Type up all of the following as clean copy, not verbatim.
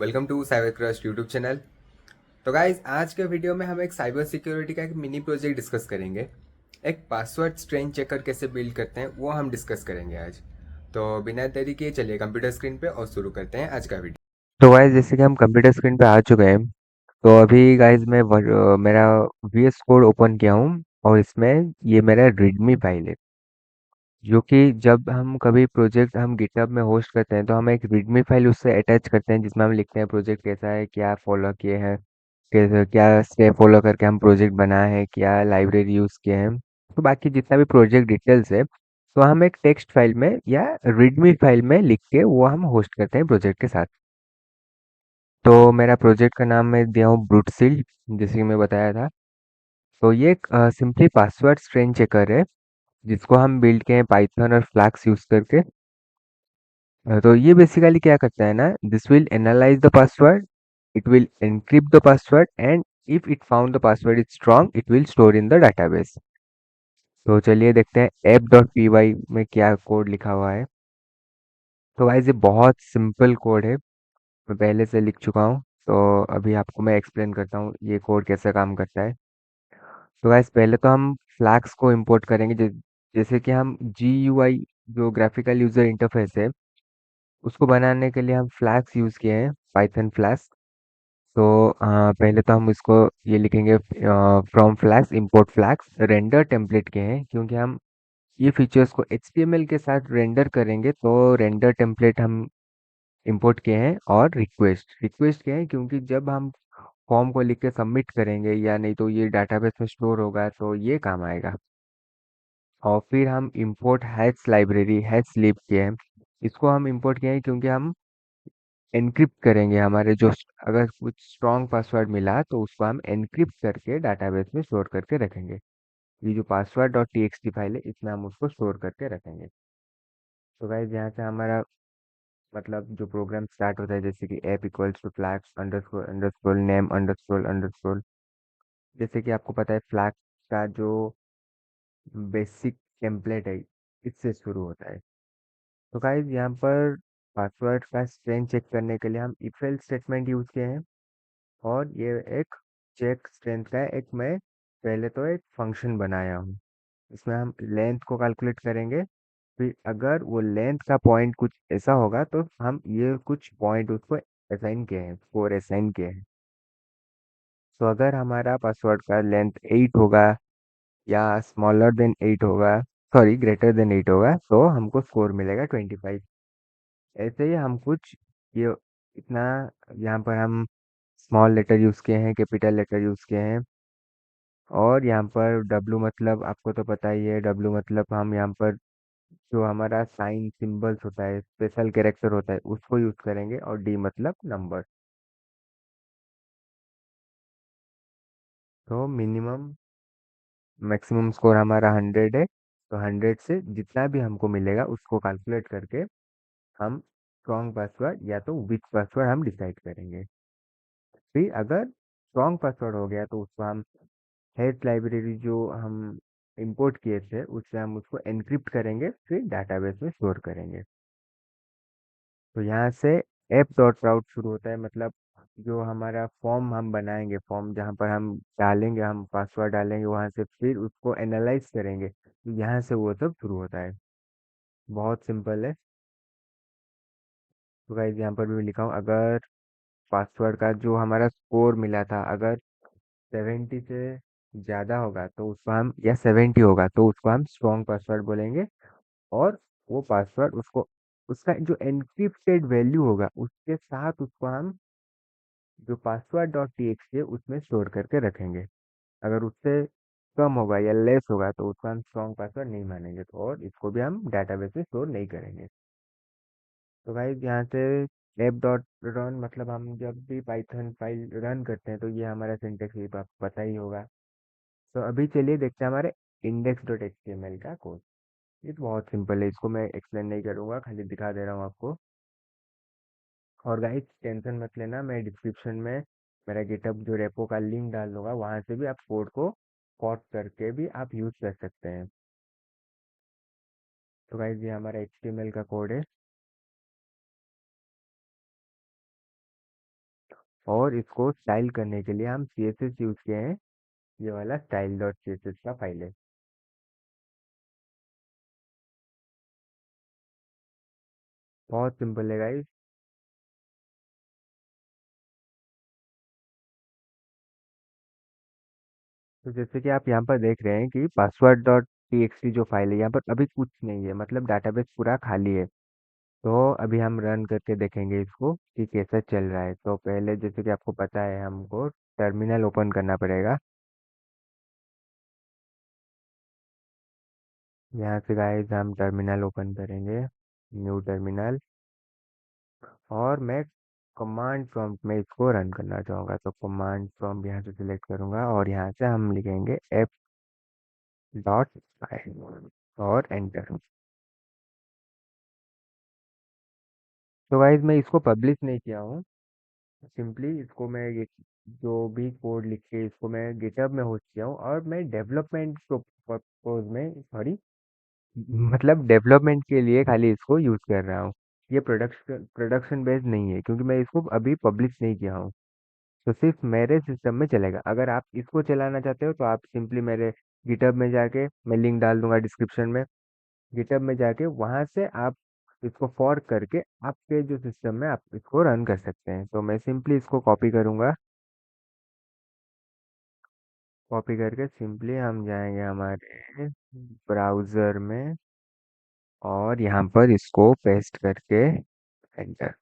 Welcome to cyber crust YouTube channel. तो guys आज के वीडियो में हम एक साइबर सिक्योरिटी का एक मिनी प्रोजेक्ट डिस्कस करेंगे। एक पासवर्ड स्ट्रेन चेकर कैसे बिल्ड करते हैं वो हम डिस्कस करेंगे आज। तो बिना देरी किए चलिए कंप्यूटर स्क्रीन पे और शुरू करते हैं आज का वीडियो। तो गाइस जैसे कि हम कंप्यूटर स्क्रीन पे आ चुके हैं। तो अभी गाइस मैं मेरा VS कोड ओपन किया हूँ और इसमें ये मेरा रीडमी फाइल है, जो कि जब हम कभी प्रोजेक्ट हम गिटहब में होस्ट करते हैं तो हम एक रीडमी फाइल उससे अटैच करते हैं, जिसमें हम लिखते हैं प्रोजेक्ट कैसा है, क्या फॉलो किए हैं, कैसे क्या स्टेप फॉलो करके हम प्रोजेक्ट बनाए हैं, क्या लाइब्रेरी यूज़ किए हैं। तो बाकी जितना भी प्रोजेक्ट डिटेल्स है तो हम एक टेक्स्ट फाइल में या रीडमी फाइल में लिख के वो हम होस्ट करते हैं प्रोजेक्ट के साथ। तो मेरा प्रोजेक्ट का नाम मैं दिया हूँ ब्रूटसील, जैसे कि मैं बताया था। तो ये एक सिंपली पासवर्ड स्ट्रेन चेकर है, जिसको हम बिल्ड किए हैं पाइथन और फ्लैक्स यूज करके। तो ये बेसिकली क्या करता है ना, this will analyse the password, it will encrypt the password and if it found the password is strong it will store in the database. तो चलिए देखते हैं app.py में क्या कोड लिखा हुआ है। तो गाइस ये बहुत सिंपल कोड है, मैं पहले से लिख चुका हूँ। तो अभी आपको मैं एक्सप्लेन करता हूँ ये कोड कैसे काम करता है। तो गाइस पहले तो हम फ्लैक्स को इंपोर्ट करेंगे, जैसे कि हम GUI जो ग्राफिकल यूजर इंटरफेस है उसको बनाने के लिए हम फ्लैक्स यूज किए हैं, पाइथन फ्लैक्स। तो पहले तो हम इसको ये लिखेंगे from flask import flask render template के हैं, क्योंकि हम ये फीचर्स को HTML के साथ रेंडर करेंगे। तो रेंडर टेम्पलेट हम इंपोर्ट किए हैं और रिक्वेस्ट रिक्वेस्ट किए हैं, क्योंकि जब हम फॉर्म को लिख के सबमिट करेंगे या नहीं तो ये डाटाबेस में स्टोर होगा तो ये काम आएगा। और फिर हम import hash library hash sleep किए हैं, इसको हम इंपोर्ट किए हैं क्योंकि हम एनक्रिप्ट करेंगे हमारे जो अगर कुछ स्ट्रॉन्ग पासवर्ड मिला तो उसको हम एनक्रिप्ट करके डाटाबेस में स्टोर करके रखेंगे। ये जो पासवर्ड डॉट टी फाइल है इसमें हम उसको स्टोर करके रखेंगे। तो गाइस यहाँ से हमारा मतलब जो प्रोग्राम स्टार्ट होता है, जैसे कि app equals to flask underscore underscore name underscore underscore. जैसे कि आपको पता है फ्लैग का जो बेसिक टेम्पलेट है इससे शुरू होता है। तो गाइस यहाँ पर पासवर्ड का स्ट्रेंथ चेक करने के लिए हम इफ एल्स स्टेटमेंट यूज किए हैं, और ये एक चेक स्ट्रेंथ का एक मैं पहले तो एक फंक्शन बनाया हूँ। इसमें हम लेंथ को कैलकुलेट करेंगे, फिर अगर वो लेंथ का पॉइंट कुछ ऐसा होगा तो हम ये कुछ पॉइंट उसको असाइन किए हैं, स्कोर असाइन किए हैं। तो अगर हमारा पासवर्ड का लेंथ 8 होगा या स्मॉलर देन 8 होगा, सॉरी ग्रेटर देन 8 होगा, तो हमको स्कोर मिलेगा 25। ऐसे ही हम कुछ ये इतना यहाँ पर हम स्मॉल लेटर यूज़ किए हैं, कैपिटल लेटर यूज़ किए हैं। और यहाँ पर डब्लू मतलब आपको तो पता ही है, डब्लू मतलब हम यहाँ पर जो हमारा साइन सिंबल्स होता है, स्पेशल कैरेक्टर होता है, उसको यूज़ करेंगे। और डी मतलब नंबर। तो मिनिमम मैक्सिमम स्कोर हमारा 100 है, तो 100 से जितना भी हमको मिलेगा उसको कैलकुलेट करके हम स्ट्रॉन्ग पासवर्ड या तो वीक पासवर्ड हम डिसाइड करेंगे। फिर अगर स्ट्रॉन्ग पासवर्ड हो गया तो उसको हम हेड लाइब्रेरी जो हम इंपोर्ट किए थे उससे हम उसको एनक्रिप्ट करेंगे, फिर डाटाबेस में स्टोर करेंगे। तो यहाँ से ऐप डॉट राउट शुरू होता है, मतलब जो हमारा फॉर्म हम बनाएंगे, फॉर्म जहाँ पर हम डालेंगे, हम पासवर्ड डालेंगे, वहाँ से फिर उसको एनालाइज करेंगे, तो यहाँ से वो सब शुरू होता है। बहुत सिंपल है। तो गाइस यहाँ पर भी लिखा हूँ, अगर पासवर्ड का जो हमारा स्कोर मिला था अगर 70 से ज़्यादा होगा तो उसको हम, या 70 होगा तो उसको हम स्ट्रॉन्ग पासवर्ड बोलेंगे। और वो पासवर्ड उसको उसका जो एनक्रिप्टेड वैल्यू होगा उसके साथ उसको हम जो पासवर्ड डॉट टी है उसमें स्टोर करके रखेंगे। अगर उससे कम होगा या लेस होगा तो उसको हम स्ट्रॉन्ग पासवर्ड नहीं मानेंगे, तो और इसको भी हम डाटाबेस में स्टोर नहीं करेंगे। तो भाई यहाँ से ऐप डॉट रन मतलब हम जब भी पाइथन फाइल रन करते हैं तो ये हमारा सिंटेक्स ये आपको पता ही होगा। तो अभी चलिए देखते हैं हमारे index.html का कोड। ये तो बहुत सिंपल है, इसको मैं एक्सप्लेन नहीं करूँगा, खाली दिखा दे रहा हूँ आपको। और गाइस टेंशन मत लेना, मैं डिस्क्रिप्शन में मेरा गिटहब जो रेपो का लिंक डाल दूंगा, वहाँ से भी आप कोड को कॉट करके भी आप यूज़ कर सकते हैं। तो गाइस ये हमारा HTML का कोड है। और इसको स्टाइल करने के लिए हम CSS यूज़ किए हैं। ये वाला स्टाइल डॉट CSS का फाइल है। बहुत सिंपल है गाइस। तो जैसे कि आप यहाँ पर देख रहे हैं कि पासवर्ड डॉट txt जो फाइल है, यहाँ पर अभी कुछ नहीं है, मतलब डाटाबेस पूरा खाली है। तो अभी हम रन करके देखेंगे इसको कि कैसा चल रहा है। तो पहले जैसे कि आपको पता है, हमको टर्मिनल ओपन करना पड़ेगा। यहाँ से गाइस हम टर्मिनल ओपन करेंगे, न्यू टर्मिनल, और मैं कमांड प्रॉम्प्ट में इसको रन करना चाहूँगा। तो कमांड प्रॉम्प्ट यहाँ से सिलेक्ट करूँगा और यहाँ से हम लिखेंगे f.i और एंटर। तो गाइस मैं इसको पब्लिश नहीं किया हूँ, सिंपली इसको मैं ये जो भी कोड लिख के इसको मैं गिटहब में होस्ट किया हूँ, और मैं डेवलपमेंट पर्पज में, सॉरी, मतलब डेवलपमेंट के लिए खाली इसको यूज़ कर रहा हूँ। ये प्रोडक्शन बेस्ड नहीं है, क्योंकि मैं इसको अभी पब्लिश नहीं किया हूँ। तो सिर्फ मेरे सिस्टम में चलेगा। अगर आप इसको चलाना चाहते हो तो आप सिंपली मेरे गिटहब में जाके, मैं लिंक डाल दूंगा डिस्क्रिप्शन में, गिटहब में जाके वहां से आप इसको फॉर्क करके आपके जो सिस्टम में आप इसको रन कर सकते हैं। तो मैं सिंपली इसको कॉपी करूंगा। कॉपी करके सिंपली हम जाएंगे हमारे ब्राउज़र में, और यहाँ पर इसको पेस्ट करके एंटर।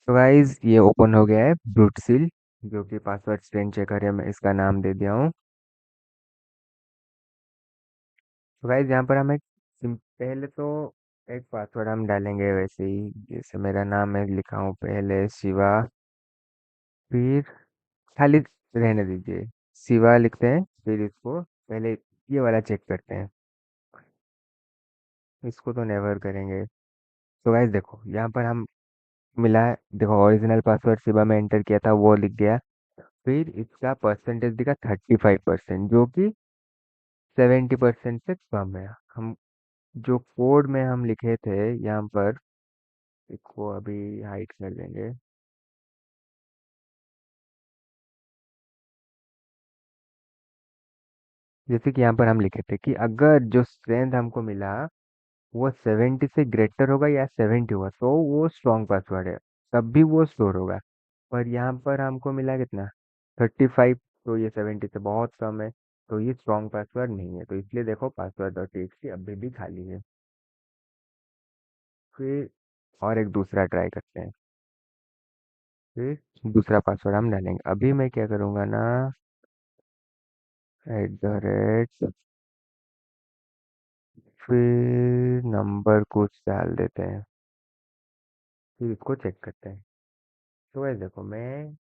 तो गाइज ये ओपन हो गया है ब्रूटसिल, जो कि पासवर्ड स्ट्रेन चेकर है, मैं इसका नाम दे दिया हूँ। तो गाइज यहाँ पर हम एक पहले तो एक पासवर्ड हम डालेंगे वैसे ही, जैसे मेरा नाम मैं लिखा हूँ पहले शिवा, फिर खाली रहने दीजिए, शिवा लिखते हैं। फिर इसको पहले ये वाला चेक करते हैं, इसको तो नेवर करेंगे। तो गाइज देखो यहाँ पर हम मिला है, देखो ओरिजिनल पासवर्ड शिवा में एंटर किया था वो लिख गया। फिर इसका परसेंटेज दिखा 35%, जो कि 70% से कम है। हम जो कोड में हम लिखे थे यहाँ पर, इसको अभी हाइड कर देंगे। जैसे कि यहाँ पर हम लिखे थे कि अगर जो स्ट्रेंथ हमको मिला वो 70 से ग्रेटर होगा या 70 होगा, तो वो स्ट्रॉन्ग पासवर्ड है, तब भी वो स्टोर होगा। पर यहाँ पर हमको मिला कितना, 35, तो ये 70 से बहुत कम है, तो ये स्ट्रॉन्ग पासवर्ड नहीं है। तो इसलिए देखो पासवर्ड डॉट टीएक्सटी अभी भी खाली है। फिर और एक दूसरा ट्राई करते हैं। फिर दूसरा पासवर्ड हम डालेंगे। अभी मैं क्या करूँगा ना, @ फिर नंबर कुछ डाल देते हैं, फिर इसको चेक करते हैं। तो वैसे देखो मैं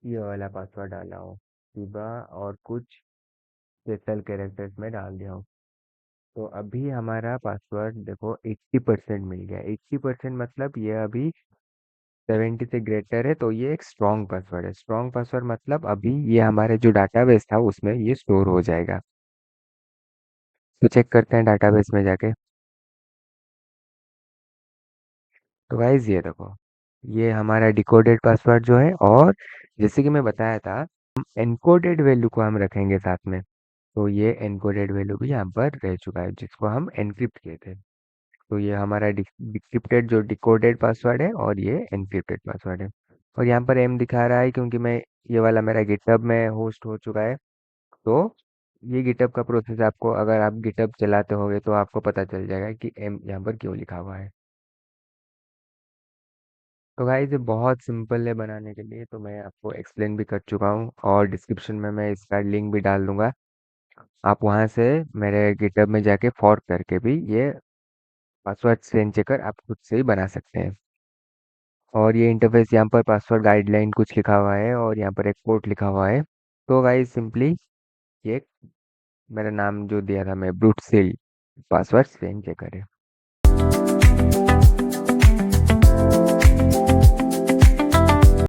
ये वाला पासवर्ड डाला हूँ, शिबा, और कुछ स्पेशल कैरेक्टर्स में डाल दिया हूँ। तो अभी हमारा पासवर्ड देखो 80% मिल गया। 80% मतलब ये अभी 70 से ग्रेटर है, तो ये एक स्ट्रॉन्ग पासवर्ड है। स्ट्रॉन्ग पासवर्ड मतलब अभी ये हमारे जो डाटाबेस था उसमें ये स्टोर हो जाएगा। तो चेक करते हैं डाटाबेस में जाके। तो गाइस ये देखो, ये हमारा डिकोडेड पासवर्ड जो है, और जैसे कि मैं बताया था, हम एनकोडेड वैल्यू को हम रखेंगे साथ में। तो ये एनकोडेड वैल्यू भी यहाँ पर रह चुका है, जिसको हम एनक्रिप्ट किए थे। तो ये हमारा डिक्रिप्टेड जो डिकोडेड पासवर्ड है, और ये एनक्रिप्टेड पासवर्ड है। और यहाँ पर एम दिखा रहा है क्योंकि मैं ये वाला मेरा गिटहब में होस्ट हो चुका है। तो ये गिटहब का प्रोसेस आपको, अगर आप गिटहब चलाते होगे तो आपको पता चल जाएगा कि एम यहाँ पर क्यों लिखा हुआ है। तो गाइस ये बहुत सिंपल है बनाने के लिए, तो मैं आपको एक्सप्लेन भी कर चुका हूँ, और डिस्क्रिप्शन में मैं इसका लिंक भी डाल दूंगा। आप वहाँ से मेरे गिटहब में जाके फॉर्क करके भी ये पासवर्ड चेंज चेकर आप खुद से ही बना सकते हैं। और ये इंटरफेस यहाँ पर पासवर्ड गाइडलाइन कुछ लिखा हुआ है, और यहाँ पर एक कोड लिखा हुआ है। तो गाइस सिंपली ये मेरा नाम जो दिया था मैं, ब्रूट सेल पासवर्ड चेंज चेकर है।